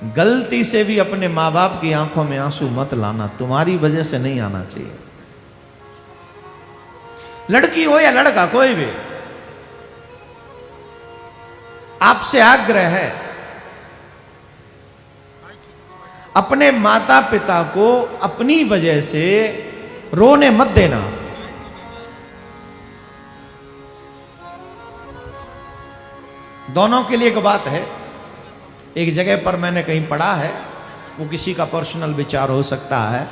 गलती से भी अपने माँ बाप की आंखों में आंसू मत लाना, तुम्हारी वजह से नहीं आना चाहिए। लड़की हो या लड़का, कोई भी, आपसे आग्रह है, अपने माता पिता को अपनी वजह से रोने मत देना। दोनों के लिए एक बात है, एक जगह पर मैंने कहीं पढ़ा है, वो किसी का पर्सनल विचार हो सकता है।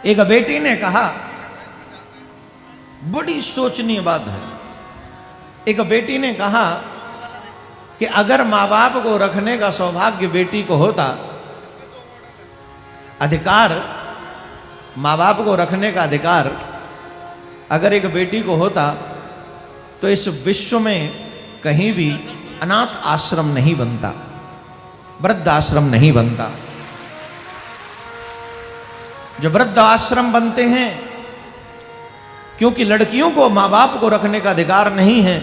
एक बेटी ने कहा, बड़ी सोचनीय बात है, एक बेटी ने कहा कि अगर माँ बाप को रखने का सौभाग्य बेटी को होता, अधिकार, माँ बाप को रखने का अधिकार अगर एक बेटी को होता, तो इस विश्व में कहीं भी अनाथ आश्रम नहीं बनता, वृद्ध आश्रम नहीं बनता। जो वृद्ध आश्रम बनते हैं, क्योंकि लड़कियों को माँ बाप को रखने का अधिकार नहीं है,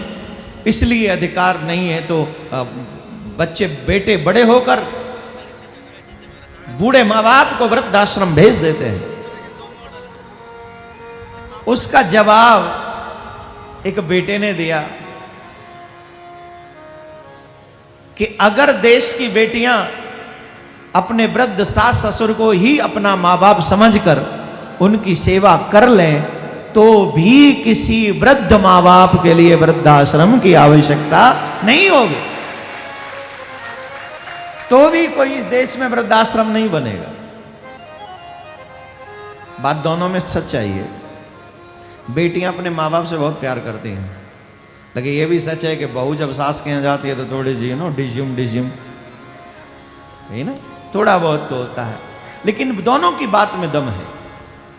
इसलिए अधिकार नहीं है तो बच्चे, बेटे बड़े होकर बूढ़े माँ बाप को वृद्धाश्रम भेज देते हैं। उसका जवाब एक बेटे ने दिया कि अगर देश की बेटियां अपने वृद्ध सास ससुर को ही अपना माँ बाप समझकर उनकी सेवा कर लें, तो भी किसी वृद्ध माँ बाप के लिए वृद्धाश्रम की आवश्यकता नहीं होगी, तो भी कोई इस देश में वृद्धाश्रम नहीं बनेगा। बात दोनों में सच्चाई है। बेटियां अपने माँ बाप से बहुत प्यार करती हैं, लेकिन ये भी सच है कि बहू जब सास के यहाँ जाती है तो थोड़ी सी डिज्यूम है ना, थोड़ा बहुत तो होता है, लेकिन दोनों की बात में दम है।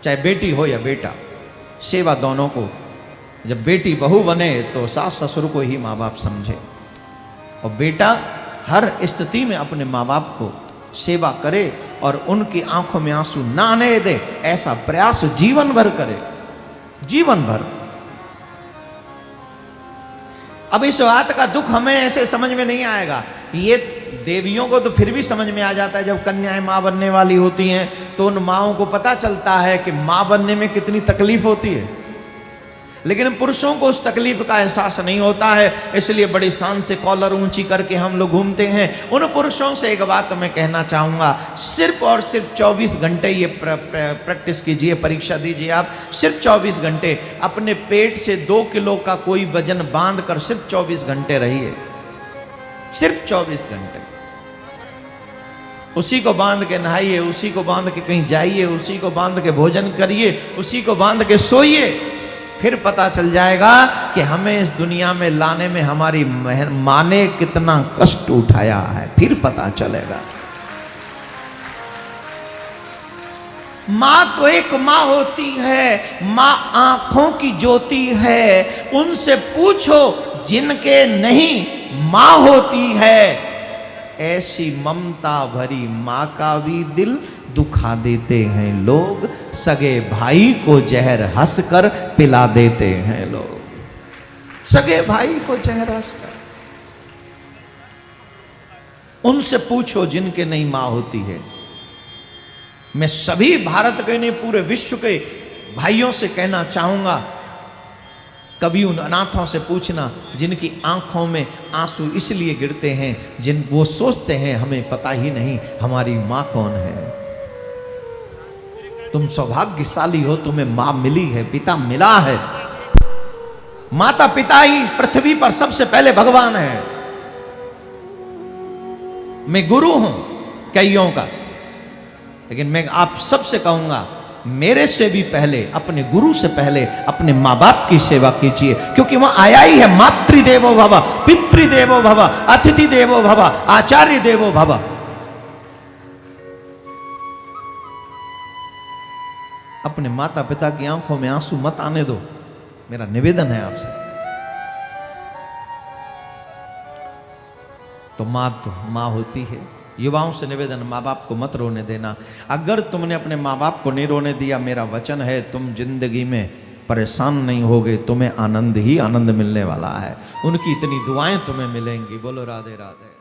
चाहे बेटी हो या बेटा, सेवा दोनों को। जब बेटी बहू बने तो सास ससुर को ही माँ बाप समझे, और बेटा हर स्थिति में अपने माँ बाप को सेवा करे और उनकी आंखों में आंसू ना आने दे, ऐसा प्रयास जीवन भर करे, जीवन भर। अब इस बात का दुख हमें ऐसे समझ में नहीं आएगा। ये देवियों को तो फिर भी समझ में आ जाता है, जब कन्याएं मां बनने वाली होती हैं तो उन माओं को पता चलता है कि मां बनने में कितनी तकलीफ होती है, लेकिन पुरुषों को उस तकलीफ का एहसास नहीं होता है, इसलिए बड़ी शान से कॉलर ऊंची करके हम लोग घूमते हैं। उन पुरुषों से एक बात मैं कहना चाहूँगा, सिर्फ और सिर्फ 24 घंटे ये प्रैक्टिस कीजिए, परीक्षा दीजिए। आप सिर्फ 24 घंटे अपने पेट से 2 किलो का कोई वजन बांध कर सिर्फ 24 घंटे रहिए, सिर्फ 24 घंटे। उसी को बांध के नहाइए, उसी को बांध के कहीं जाइए, उसी को बांध के भोजन करिए, उसी को बांध के सोइए, फिर पता चल जाएगा कि हमें इस दुनिया में लाने में हमारी माँ ने कितना कष्ट उठाया है, फिर पता चलेगा। माँ तो एक माँ होती है, माँ आंखों की ज्योति है, उनसे पूछो जिनके नहीं माँ होती है। ऐसी ममता भरी माँ का भी दिल दुखा देते हैं लोग, सगे भाई को जहर हंसकर पिला देते हैं लोग, सगे भाई को जहर हंसकर। उनसे पूछो जिनके नहीं माँ होती है। मैं सभी भारत के नहीं, पूरे विश्व के भाइयों से कहना चाहूंगा, कभी उन अनाथों से पूछना जिनकी आंखों में आंसू इसलिए गिरते हैं, जिन वो सोचते हैं हमें पता ही नहीं हमारी माँ कौन है। तुम सौभाग्यशाली हो, तुम्हें माँ मिली है, पिता मिला है। माता पिता ही पृथ्वी पर सबसे पहले भगवान है। मैं गुरु हूं कईयों का, लेकिन मैं आप सबसे कहूंगा, मेरे से भी पहले, अपने गुरु से पहले अपने माँ बाप की सेवा कीजिए, क्योंकि वह आया ही है मातृदेवो भव, पितृदेवो भव, अतिथि देवो भव, आचार्य देवो भव। अपने माता पिता की आंखों में आंसू मत आने दो, मेरा निवेदन है आपसे। तो माँ होती है। युवाओं से निवेदन, माँ बाप को मत रोने देना। अगर तुमने अपने माँ बाप को नहीं रोने दिया, मेरा वचन है तुम जिंदगी में परेशान नहीं होगे, तुम्हें आनंद ही आनंद मिलने वाला है। उनकी इतनी दुआएं तुम्हें मिलेंगी। बोलो राधे राधे।